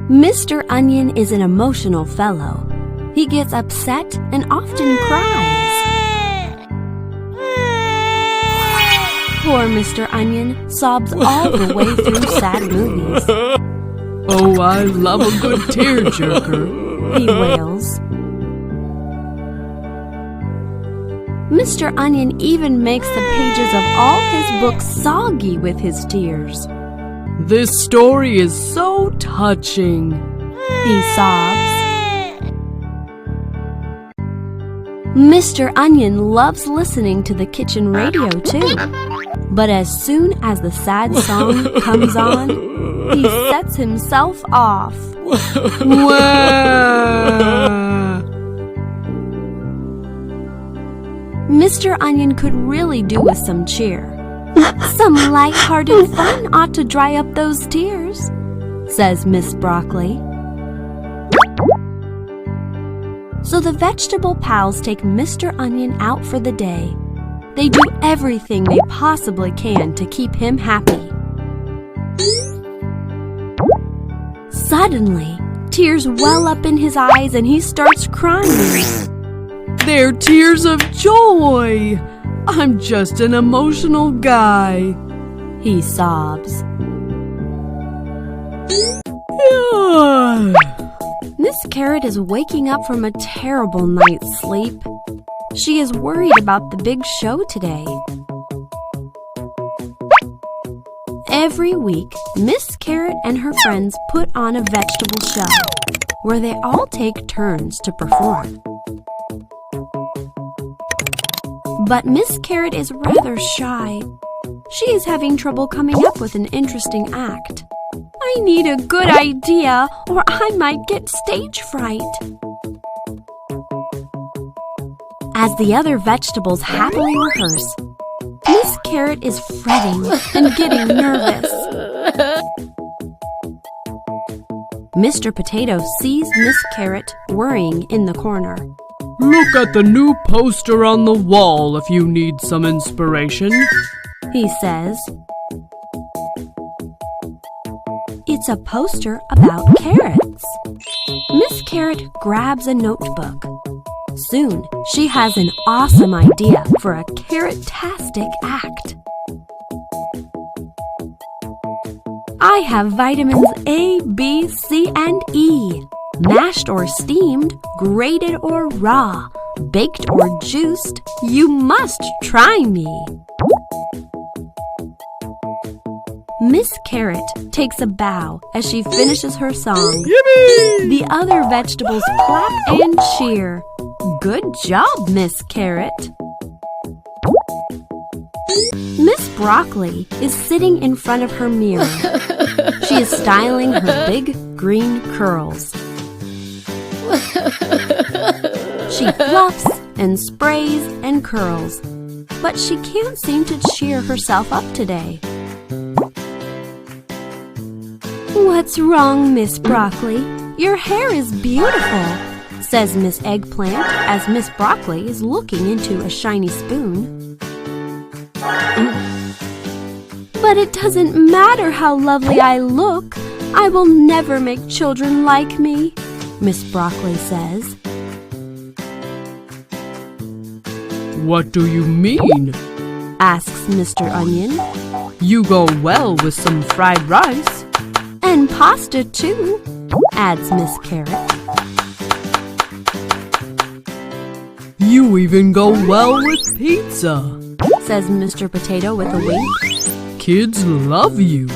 Mr. Onion is an emotional fellow. He gets upset and often cries. Poor Mr. Onion sobs all the way through sad movies. Oh, I love a good tearjerker, he wails. Mr. Onion even makes the pages of all his books soggy with his tears. This story is so touching, he sobs. Mr. Onion loves listening to the kitchen radio too. But as soon as the sad song comes on, he sets himself off. Mr. Onion could really do with some cheer. Some light-hearted fun ought to dry up those tears, says Miss Broccoli. So the vegetable pals take Mr. Onion out for the day. They do everything they possibly can to keep him happy. Suddenly, tears well up in his eyes and he starts crying. They're tears of joy. I'm just an emotional guy, he sobs. Miss Carrot is waking up from a terrible night's sleep. She is worried about the big show today. Every week, Miss Carrot and her friends put on a vegetable show where they all take turns to perform. But Miss Carrot is rather shy. She is having trouble coming up with an interesting act. I need a good idea or I might get stage fright. As the other vegetables happily rehearse, Miss Carrot is fretting and getting nervous. Mr. Potato sees Miss Carrot worrying in the corner. Look at the new poster on the wall if you need some inspiration, he says. It's a poster about carrots. Miss Carrot grabs a notebook. Soon, she has an awesome idea for a carrot-tastic act. I have vitamins A, B, C, and E. Mashed or steamed, grated or raw, baked or juiced, you must try me. Miss Carrot takes a bow as she finishes her song. Yippee! The other vegetables clap and cheer. Good job, Miss Carrot. Miss Broccoli is sitting in front of her mirror. She is styling her big green curls. She fluffs and sprays and curls, but she can't seem to cheer herself up today. What's wrong, Miss Broccoli? Your hair is beautiful, says Miss Eggplant as Miss Broccoli is looking into a shiny spoon. But it doesn't matter how lovely I look. I will never make children like me, Miss Broccoli says. What do you mean? Asks Mr. Onion. You go well with some fried rice. And pasta too, adds Miss Carrot. You even go well with pizza, says Mr. Potato with a wink. Kids love you.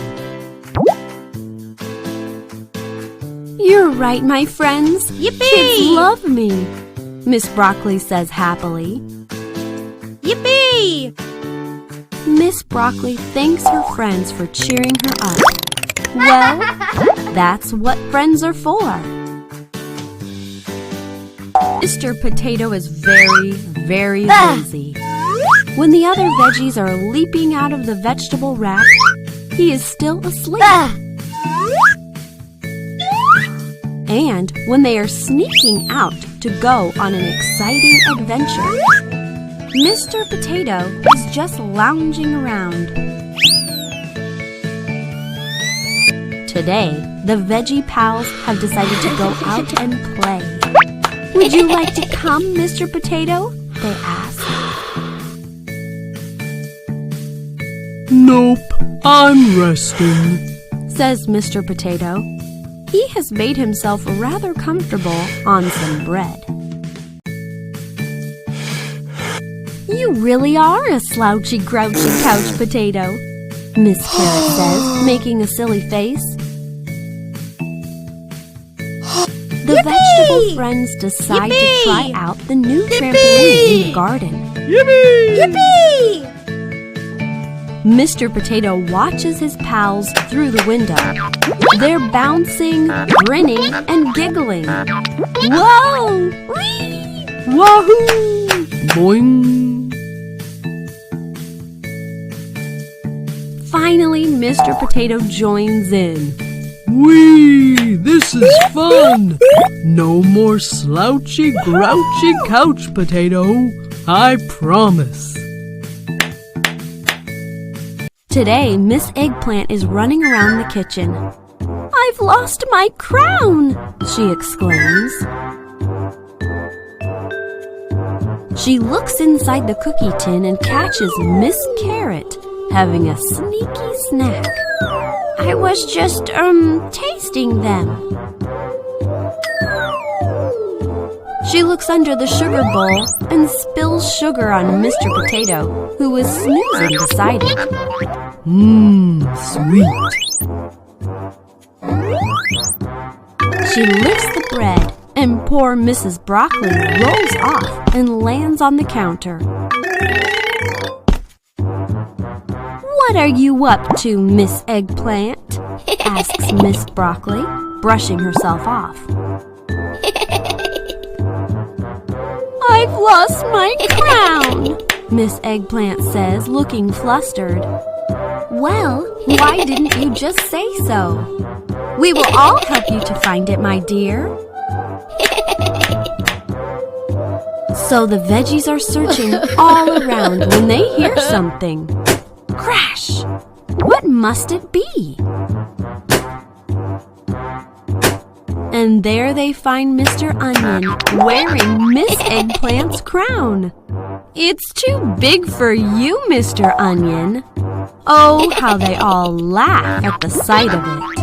You're right, my friends. Yippee! Kids love me, Miss Broccoli says happily. Yippee! Miss Broccoli thanks her friends for cheering her up. Well, that's what friends are for. Mr. Potato is very, very lazy. When the other veggies are leaping out of the vegetable rack, he is still asleep. And when they are sneaking out to go on an exciting adventure, Mr. Potato is just lounging around. Today, The veggie pals have decided to go out and play. "Would you like to come, Mr. Potato?" they ask. Nope, I'm resting, says Mr. Potato. He has made himself rather comfortable on some bread. "You really are a slouchy, grouchy couch potato," Miss Carrot says, making a silly face. The vegetable friends decide to try out the new trampoline in the garden. Yippee! Yippee! Mr. Potato watches his pals through the window. They're bouncing, grinning, and giggling. Whoa! Whee! Wahoo! Boing! Finally, Mr. Potato joins in. Whee! This is fun! No more slouchy, grouchy couch potato. I promise. Today, Miss Eggplant is running around the kitchen. "I've lost my crown!" she exclaims. She looks inside the cookie tin and catches Miss Carrot having a sneaky snack. "I was just, tasting them." She looks under the sugar bowl and spills sugar on Mr. Potato, who is snoozing beside it. Sweet. She lifts the bread, and poor Mrs. Broccoli rolls off and lands on the counter. "What are you up to, Miss Eggplant?" asks Miss Broccoli, brushing herself off. "I've lost my crown," Miss Eggplant says, looking flustered. "Well, why didn't you just say so? We will all help you to find it, my dear." So the veggies are searching all around when they hear something. Crash! What must it be? And there they find Mr. Onion wearing Miss Eggplant's crown. "It's too big for you, Mr. Onion." Oh, how they all laugh at the sight of it.